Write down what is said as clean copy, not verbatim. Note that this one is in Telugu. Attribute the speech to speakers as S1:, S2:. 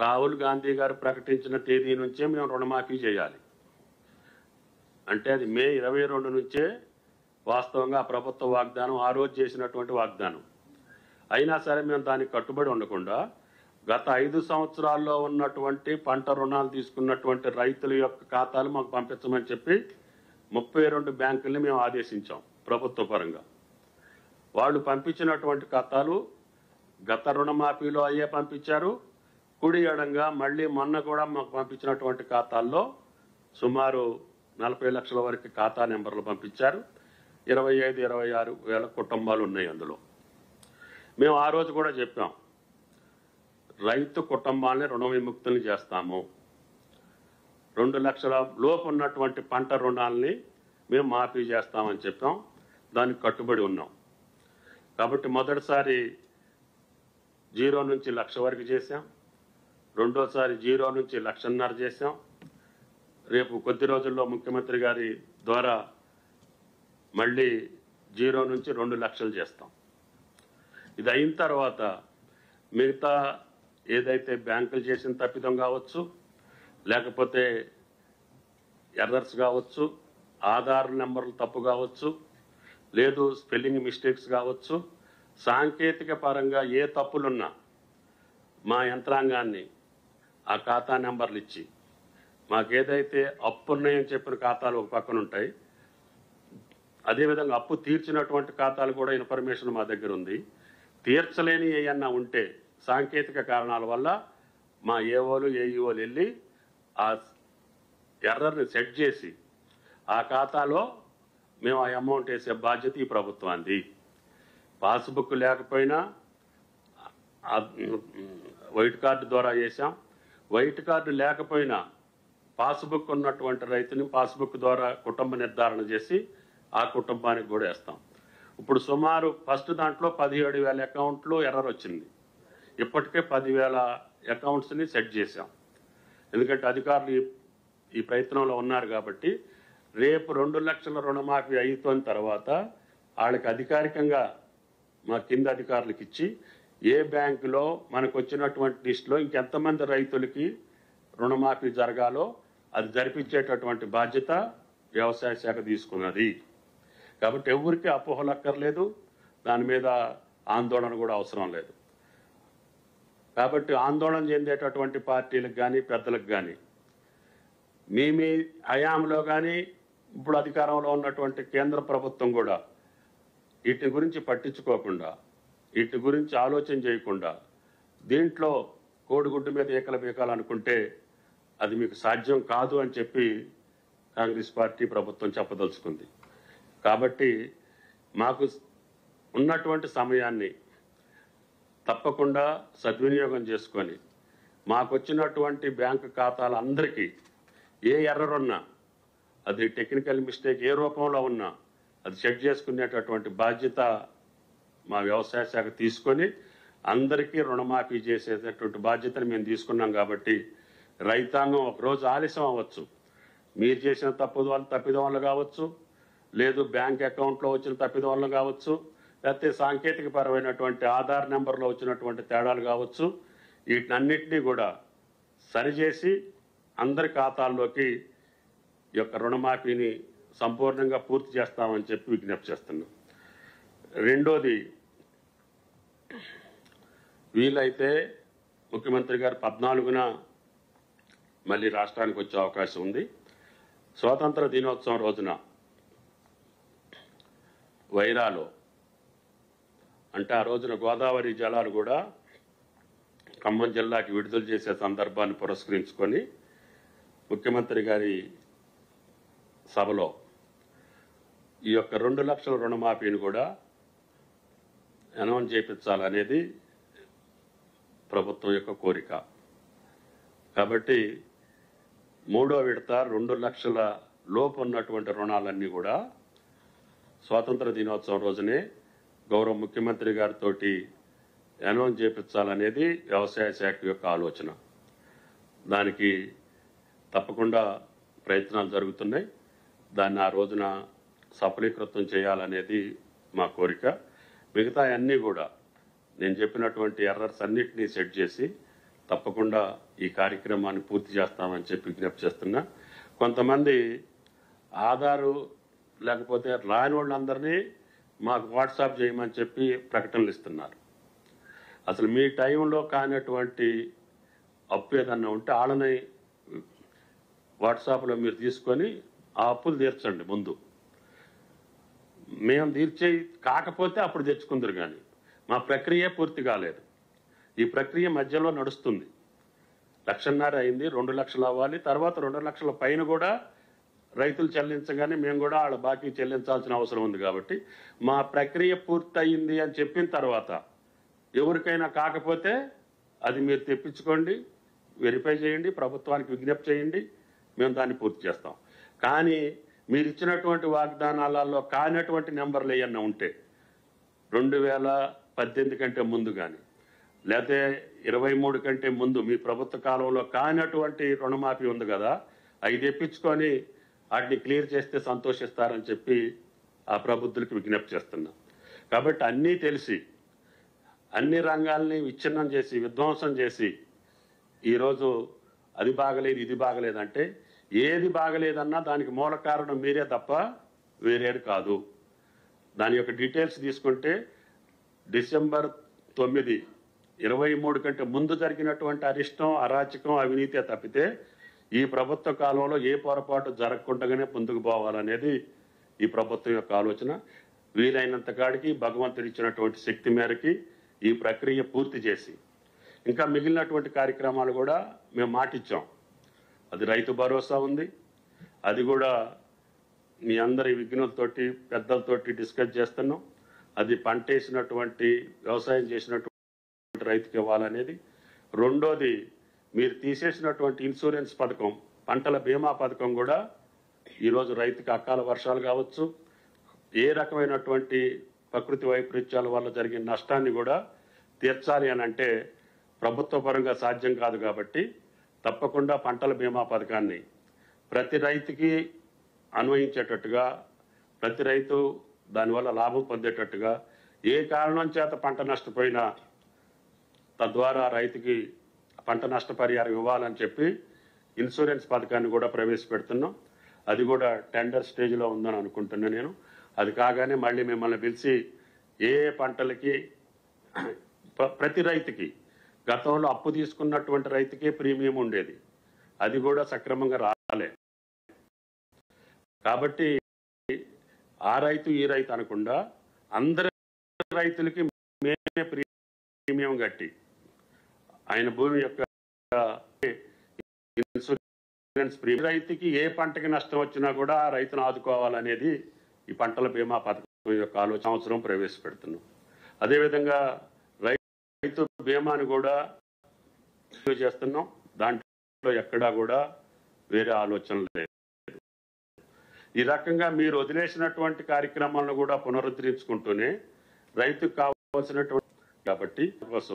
S1: రాహుల్ గాంధీ గారు ప్రకటించిన తేదీ నుంచే మేము రుణమాఫీ చేయాలి అంటే అది మే 22 నుంచే వాస్తవంగా ప్రభుత్వ వాగ్దానం ఆ రోజు చేసినటువంటి వాగ్దానం. అయినా సరే మేము దానికి కట్టుబడి ఉండకుండా గత 5 సంవత్సరాల్లో ఉన్నటువంటి పంట రుణాలు తీసుకున్నటువంటి రైతుల యొక్క ఖాతాలు మాకు పంపించమని చెప్పి 32 బ్యాంకుల్ని మేము ఆదేశించాం ప్రభుత్వ పరంగా. వాళ్ళు పంపించినటువంటి ఖాతాలు గత రుణమాఫీలో అయ్యే పంపించారు. కుడి ఎడంగా మళ్ళీ మొన్న కూడా మాకు పంపించినటువంటి ఖాతాల్లో సుమారు 40 లక్షల వరకు ఖాతా నెంబర్లు పంపించారు. 25-26 వేల కుటుంబాలు ఉన్నాయి అందులో. మేము ఆ రోజు కూడా చెప్పాం, రైతు కుటుంబాలని రుణ విముక్తులు చేస్తాము, 2 లక్షల లోపు ఉన్నటువంటి పంట రుణాలని మేము మాఫీ చేస్తామని చెప్పాం. దానికి కట్టుబడి ఉన్నాం. కాబట్టి మొదటిసారి 0 నుంచి 1 లక్ష వరకు చేశాం. రెండోసారి 0 నుంచి 1.5 లక్షలు చేశాం. రేపు కొద్ది రోజుల్లో ముఖ్యమంత్రి గారి ద్వారా మళ్ళీ 0 నుంచి 2 లక్షలు చేస్తాం. ఇది అయిన తర్వాత మిగతా ఏదైతే బ్యాంకులు చేసిన తప్పిదం కావచ్చు, లేకపోతే ఎర్రర్స్ కావచ్చు, ఆధార్ నెంబర్లు తప్పు కావచ్చు, లేదు స్పెల్లింగ్ మిస్టేక్స్ కావచ్చు, సాంకేతిక పరంగా ఏ తప్పులున్నా మా యంత్రాంగాన్ని ఆ ఖాతా నెంబర్లు ఇచ్చి మాకేదైతే అప్పున్నాయని చెప్పిన ఖాతాలు ఒక పక్కన ఉంటాయి, అదేవిధంగా అప్పు తీర్చినటువంటి ఖాతాలు కూడా ఇన్ఫర్మేషన్ మా దగ్గర ఉంది. తీర్చలేని ఏమన్నా ఉంటే సాంకేతిక కారణాల వల్ల మా ఏఓలు ఏఈఓలు వెళ్ళి ఆ ఎర్రర్ని సెట్ చేసి ఆ ఖాతాలో మేము ఆ అమౌంట్ వేసే బాధ్యత ఈ ప్రభుత్వానికి. పాస్బుక్ లేకపోయినా వైట్ కార్డు ద్వారా వేసాం. వైట్ కార్డు లేకపోయినా పాస్బుక్ ఉన్నటువంటి రైతుని పాస్బుక్ ద్వారా కుటుంబ నిర్ధారణ చేసి ఆ కుటుంబానికి కూడా వేస్తాం. ఇప్పుడు సుమారు ఫస్ట్ దాంట్లో 17,000 అకౌంట్లు ఎర్రర్ వచ్చింది. ఇప్పటికే 10,000 అకౌంట్స్ని సెట్ చేశాం. ఎందుకంటే అధికారులు ఈ ప్రయత్నంలో ఉన్నారు కాబట్టి రేపు 2 లక్షల రుణమాఫీ అయిపోయిన తర్వాత వాళ్ళకి అధికారికంగా మా కింద అధికారులకు ఇచ్చి ఏ బ్యాంకులో మనకు వచ్చినటువంటి లిస్టులో ఇంకెంతమంది రైతులకి రుణమాఫీ జరగాలో అది జరిపించేటటువంటి బాధ్యత వ్యవసాయ శాఖ తీసుకున్నది. కాబట్టి ఎవరికి అపోహలు అక్కర్లేదు, దాని మీద ఆందోళన కూడా అవసరం లేదు. కాబట్టి ఆందోళన చెందేటటువంటి పార్టీలకు కానీ పెద్దలకు కానీ మీ హయాంలో కానీ ఇప్పుడు అధికారంలో ఉన్నటువంటి కేంద్ర ప్రభుత్వం కూడా వీటి గురించి పట్టించుకోకుండా, వీటి గురించి ఆలోచన చేయకుండా దీంట్లో కోడిగుడ్డు మీద ఏకల బీకాలనుకుంటే అది మీకు సాధ్యం కాదు అని చెప్పి కాంగ్రెస్ పార్టీ ప్రభుత్వం చెప్పదలుచుకుంది. కాబట్టి మాకు ఉన్నటువంటి సమయాన్ని తప్పకుండా సద్వినియోగం చేసుకొని మాకు వచ్చినటువంటి బ్యాంకు ఖాతాలందరికీ ఏ ఎర్రర్ ఉన్నా, అది టెక్నికల్ మిస్టేక్ ఏ రూపంలో ఉన్నా అది చెక్ చేసుకునేటటువంటి బాధ్యత మా వ్యవసాయ శాఖ తీసుకొని అందరికీ రుణమాఫీ చేసేటటువంటి బాధ్యతను మేము తీసుకున్నాం. కాబట్టి రైతాంగం ఒకరోజు ఆలస్యం అవ్వచ్చు, మీరు చేసిన తప్పిదం వల్ల కావచ్చు, లేదు బ్యాంక్ అకౌంట్లో వచ్చిన తప్పిదం వల్ల కావచ్చు, లేకపోతే సాంకేతిక పరమైనటువంటి ఆధార్ నెంబర్లో వచ్చినటువంటి తేడాలు కావచ్చు, వీటినన్నింటినీ కూడా సరిచేసి అందరి ఖాతాల్లోకి ఈ యొక్క రుణమాఫీని సంపూర్ణంగా పూర్తి చేస్తామని చెప్పి విజ్ఞప్తి చేస్తున్నాం. రెండోది, వీలైతే ముఖ్యమంత్రి గారు 14న మళ్ళీ రాష్ట్రానికి వచ్చే అవకాశం ఉంది. స్వాతంత్ర దినోత్సవం రోజున వైరాలో, అంటే ఆ రోజున గోదావరి జలాలు కూడా ఖమ్మం జిల్లాకి విడుదల చేసే సందర్భాన్ని పురస్కరించుకొని ముఖ్యమంత్రి గారి సభలో ఈ యొక్క 2 లక్షల రుణమాఫీని కూడా అనౌన్స్ చేయించాలనేది ప్రభుత్వం యొక్క కోరిక. కాబట్టి 3వ విడత 2 లక్షల లోపు ఉన్నటువంటి రుణాలన్నీ కూడా స్వాతంత్ర దినోత్సవం రోజునే గౌరవ ముఖ్యమంత్రి గారితో అనౌన్స్ చేయించాలనేది వ్యవసాయ శాఖ యొక్క ఆలోచన. దానికి తప్పకుండా ప్రయత్నాలు జరుగుతున్నాయి. దాన్ని ఆ రోజున సఫలీకృతం చేయాలనేది మా కోరిక. మిగతా అన్నీ కూడా నేను చెప్పినటువంటి ఎర్రర్స్ అన్నిటినీ సెట్ చేసి తప్పకుండా ఈ కార్యక్రమాన్ని పూర్తి చేస్తామని చెప్పి విజ్ఞప్తి చేస్తున్నా. కొంతమంది ఆధారు లేకపోతే రాని వాళ్ళందరినీ మాకు వాట్సాప్ చేయమని చెప్పి ప్రకటనలు ఇస్తున్నారు. అసలు మీ టైంలో కానటువంటి అప్పు ఏదన్నా ఉంటే వాళ్ళని వాట్సాప్లో మీరు తీసుకొని ఆ అప్పులు తీర్చండి. ముందు మేము తీర్చే కాకపోతే అప్పుడు తెచ్చుకుందరు, కానీ మా ప్రక్రియ పూర్తి కాలేదు. ఈ ప్రక్రియ మధ్యలో నడుస్తుంది. 1,500,000 అయింది, 2 లక్షలు అవ్వాలి, తర్వాత 2 లక్షల పైన కూడా రైతులు చెల్లించగానే మేము కూడా వాళ్ళ బాకీ చెల్లించాల్సిన అవసరం ఉంది. కాబట్టి మా ప్రక్రియ పూర్తయింది అని చెప్పిన తర్వాత ఎవరికైనా కాకపోతే అది మీరు తెప్పించుకోండి, వెరిఫై చేయండి, ప్రభుత్వానికి విజ్ఞప్తి చేయండి, మేము దాన్ని పూర్తి చేస్తాం. కానీ మీరు ఇచ్చినటువంటి వాగ్దానాలలో కానటువంటి నెంబర్లు ఏమన్నా ఉంటే 2018 కంటే ముందు కానీ లేకపోతే 23 కంటే ముందు మీ ప్రభుత్వ కాలంలో కానటువంటి రుణమాఫీ ఉంది కదా, అవి తెప్పించుకొని వాటిని క్లియర్ చేస్తే సంతోషిస్తారని చెప్పి ఆ ప్రబుద్ధులకు విజ్ఞప్తి చేస్తున్నా. కాబట్టి అన్నీ తెలిసి అన్ని రంగాల్ని విచ్ఛిన్నం చేసి విధ్వంసం చేసి ఈరోజు అది బాగలేదు ఇది బాగలేదంటే ఏది బాగలేదన్నా దానికి మూల కారణం మీరే తప్ప వేరేది కాదు. దాని యొక్క డీటెయిల్స్ తీసుకుంటే డిసెంబర్ 9, 23 కంటే ముందు జరిగినటువంటి అరిష్టం, అరాచకం, అవినీతి తప్పితే ఈ ప్రభుత్వ కాలంలో ఏ పొరపాటు జరగకుండానే ముందుకు పోవాలనేది ఈ ప్రభుత్వం యొక్క ఆలోచన. వీలైనంత కాడికి భగవంతుడు ఇచ్చినటువంటి శక్తి మేరకి ఈ ప్రక్రియ పూర్తి చేసి ఇంకా మిగిలినటువంటి కార్యక్రమాలు కూడా మేము మాటిచ్చాం. అది రైతు భరోసా ఉంది, అది కూడా మీ అందరి విఘ్నులతోటి పెద్దలతోటి డిస్కస్ చేస్తున్నాం. అది పంట వేసినటువంటి వ్యవసాయం చేసినటువంటి రైతుకి ఇవ్వాలనేది. రెండోది, మీరు తీసేసినటువంటి ఇన్సూరెన్స్ పథకం, పంటల బీమా పథకం కూడా ఈరోజు రైతుకి అకాల వర్షాలు కావచ్చు, ఏ రకమైనటువంటి ప్రకృతి వైపరీత్యాల వల్ల జరిగిన నష్టాన్ని కూడా తీర్చాలి అని అంటే ప్రభుత్వ పరంగా సాధ్యం కాదు. కాబట్టి తప్పకుండా పంటల బీమా పథకాన్ని ప్రతి రైతుకి అన్వయించేటట్టుగా, ప్రతి రైతు దానివల్ల లాభం పొందేటట్టుగా, ఏ కారణం చేత పంట నష్టపోయినా తద్వారా రైతుకి పంట నష్టపరిహారం ఇవ్వాలని చెప్పి ఇన్సూరెన్స్ పథకాన్ని కూడా ప్రవేశపెడుతున్నాం. అది కూడా టెండర్ స్టేజ్లో ఉందని అనుకుంటున్నా నేను. అది కాగానే మళ్ళీ మిమ్మల్ని పిలిచి ఏ పంటలకి ప్రతి రైతుకి, గతంలో అప్పు తీసుకున్నటువంటి రైతుకే ప్రీమియం ఉండేది, అది కూడా సక్రమంగా రాలే. కాబట్టి ఆ రైతు ఈ రైతు అనకుండా అందరి రైతులకి మేమే ప్రీమియం కట్టి ఆయన భూమి యొక్క ఇన్సూరెన్స్ రైతుకి ఏ పంటకి నష్టం వచ్చినా కూడా ఆ రైతును ఆదుకోవాలనేది ఈ పంటల బీమా పథకం యొక్క ఆలోచన. సంవత్సరం ప్రవేశపెడుతున్నాం. అదేవిధంగా రైతు బీమాని కూడా చేస్తున్నాం. దాంట్లో ఎక్కడా కూడా వేరే ఆలోచన లేదు. ఈ రకంగా మీరు వదిలేసినటువంటి కార్యక్రమాలను కూడా పునరుద్ధరించుకుంటూనే రైతుకు కావాల్సినటువంటి కాబట్టి కోసం